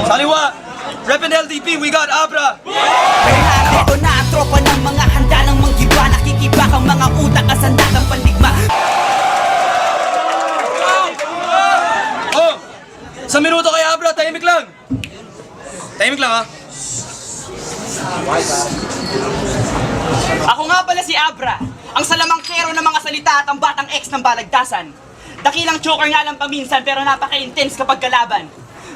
Sa kaliwa, Rep and LDP, we got Abra. Ito na ang tropa ng mga handa ng manggiba. Nakikibak ang mga utak at sandatang pandigma. Oh, sa minuto kay Abra, tahimik lang. Tahimik lang ha. Ako nga pala si Abra, ang salamangkero ng mga salita at ang batang ex ng balagtasan. Dakilang choker nga lang paminsan pero napaka-intense kapag kalaban.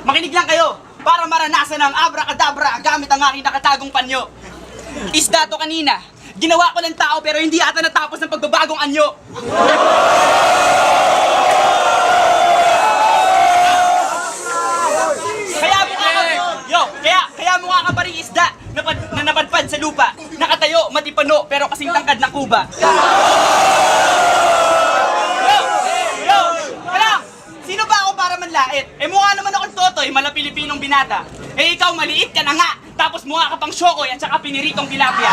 Makinig lang kayo para maranasan ang abracadabra gamit ang aking nakatagong panyo. Isda to kanina, ginawa ko ng tao pero hindi ata natapos ng pagbabagong anyo. Kaya mukha ka pa rin isda na napadpad sa lupa. Nakatayo, matipano, pero kasing tangkad na kuba. Sino ba ako para manlait? Mukha naman akong totoy, mala-Pilipinong binata. Ikaw maliit ka na nga, tapos mukha ka pang syokoy at saka piniritong tilapia.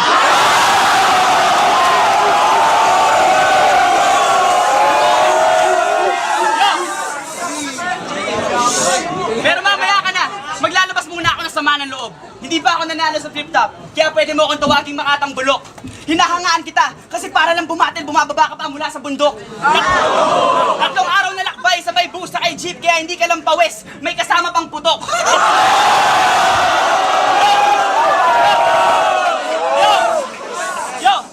Pero mamaya ka na, maglalabas muna ako ng sama ng loob. Hindi pa ako nanalo sa flip-top, kaya pwede mo akong tawaging makatang bulok. Hinahangaan kita, kasi para lang bumatil, bumababa ka pa mula sa bundok. Tatlong araw na lakbay, sabay bus sa kay jeep, kaya hindi ka lang pawis, may kasama pang putok.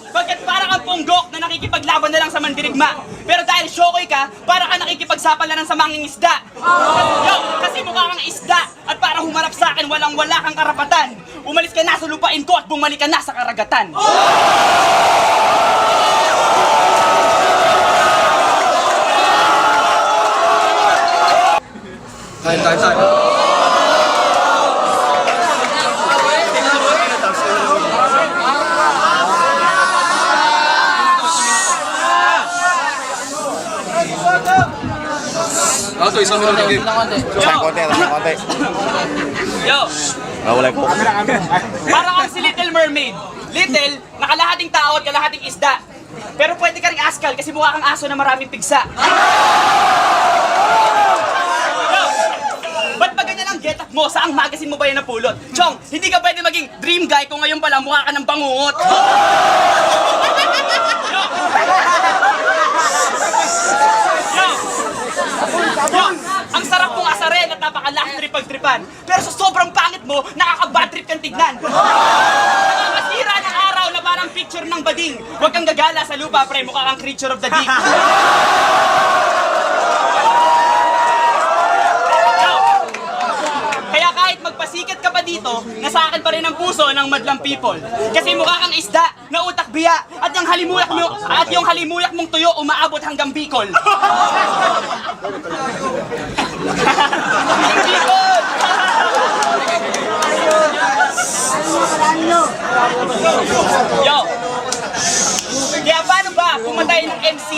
Bagkat para kang punggok na nakikipaglaban na lang sa mandirigma. Pero dahil syokoy ka, para ka nakikipagsapalaran sa manging isda. Kasi mukha kang isda at para humarap sa akin walang-wala kang karapatan. Umalis ka na sa lupain ko at bumalik ka na sa karagatan. Time. Ito, isang minuto game. Lang konti. Yo! Wala ko. Para kang si Little Mermaid. Little, nakalahating tao at kalahating isda. Pero pwede ka ring askal kasi mukha kang aso na maraming pigsa. Yo! Ba't ba ganyan ang get up mo? Saang magazine mo ba yan napulot? Chong, hindi ka pwede maging dream guy kung ngayon pala mukha ka ng bangungot. Yo, ang sarap mong asarin at napaka-last trip pagtripan. Pero sa sobrang pangit mo, nakaka-bad trip kang tignan. Nakakasira ng araw na parang picture ng bading. Huwag kang gagala sa lupa, pre, mukha kang creature of the deep. Kaya kahit magpasikat ka pa dito, nasa akin pa rin ang puso ng madlang people. Kasi mukha kang isda na utak biya at yung halimuyak mong tuyo umaabot hanggang Bicol. Bicol! Yo! Kaya paano ba pumatay ng MC?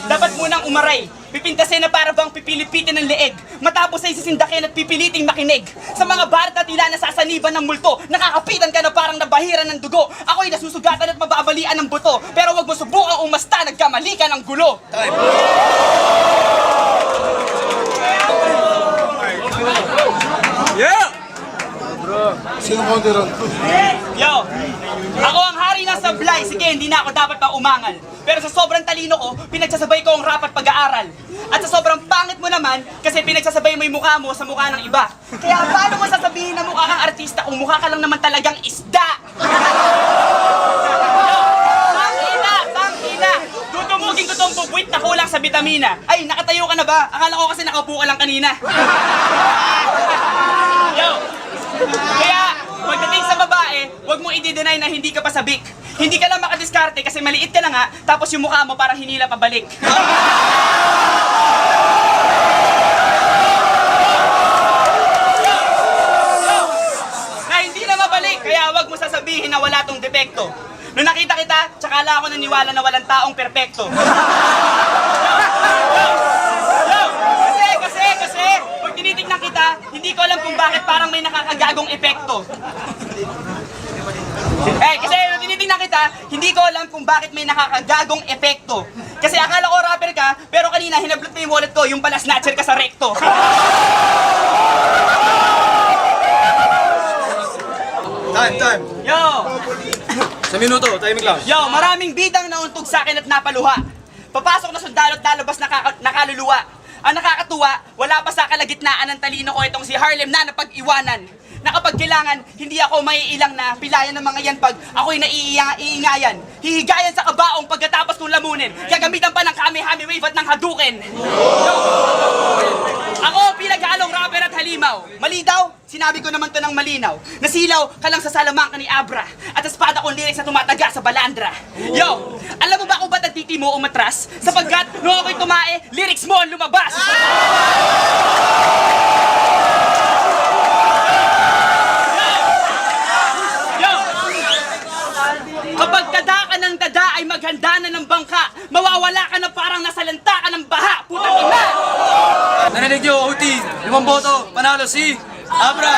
Dapat munang umaray. Pipintasin na para bang pipilipitin ng leeg. Matapos ay sisindakin at pipiliting makinig. Sa mga barat at tila nasasaniban ng multo, nakakapitan ka na parang nabahiran ng dugo. Ako'y nasusugatan at mababalian ng buto. Pero wag mo subukang umasta, nagkamali ka ng gulo. Yeah! Sino konti ron? Yo! Ako ang hari ng sablay. Sige, hindi na ako dapat pa umangal. Pero sa sobrang talino ko, pinagsasabay ko ang rap at pag-aaral. At sa sobrang pangit mo naman, kasi pinagsasabay mo yung mukha mo sa mukha ng iba. Kaya paano mo sasabihin na mukha kang artista kung mukha ka lang naman talagang isda? Tangina! Tutumugin ko tong bubwit na kulang sa bitamina. Ay, nakatayo ka na ba? Akala ko kasi nakaupo ka lang kanina. Yo! Kaya, pagdating sa babae, huwag mong i-deny na hindi ka pa sabik. Hindi ka lang makadiskarte kasi maliit ka na nga, tapos yung mukha mo parang hinila pabalik. Na hindi na mabalik, kaya huwag mo sasabihin na wala tong depekto. Nung nakita kita, tsaka lang ako naniwala na walang taong perpekto. Kasi, pag tinitignan kita, hindi ko alam kung bakit parang may nakakagagong epekto. Kasi nung tinitignan kita, hindi ko alam kung bakit may nakakagagong epekto. Kasi akala ko rapper ka, pero kanina hinablot mo yung wallet ko, yung pala snatcher ka sa recto. Time. Yo! Sa minuto, timing lang. Yo, maraming bidang nauntog sa akin at napaluha. Papasok na sundalo at lalabas nakaluluwa. Ang nakakatuwa, wala pa sa kalagitnaan ng talino ko itong si Harlem na napag-iwanan. Na kapag kailangan, hindi ako maiilang na pilayan ng mga yan pag ako'y naiingayan. Hihigayan sa kabaong pagkatapos kong lamunin. Gagamitan pa ng Kamehame Wave at ng Hadouken. Yo! Ako, pinaghalong rapper at halimaw. Mali daw? Sinabi ko naman to ng malinaw. Nasilaw ka lang sa salamangka ni Abra at espada kong lyrics na tumataga sa balandra. Yo! Alam mo ba kung ba't nagtiti mo umatras? Sapagkat nung ako'y tumae, lyrics mo ang lumabas! Yo! Kapag dada ka ng dada ay maghanda na ng bangka, mawawala ka na parang nasalanta ka ng baha, putang ina! Narinig niyo, OT, 5 boto, panalo si Abra!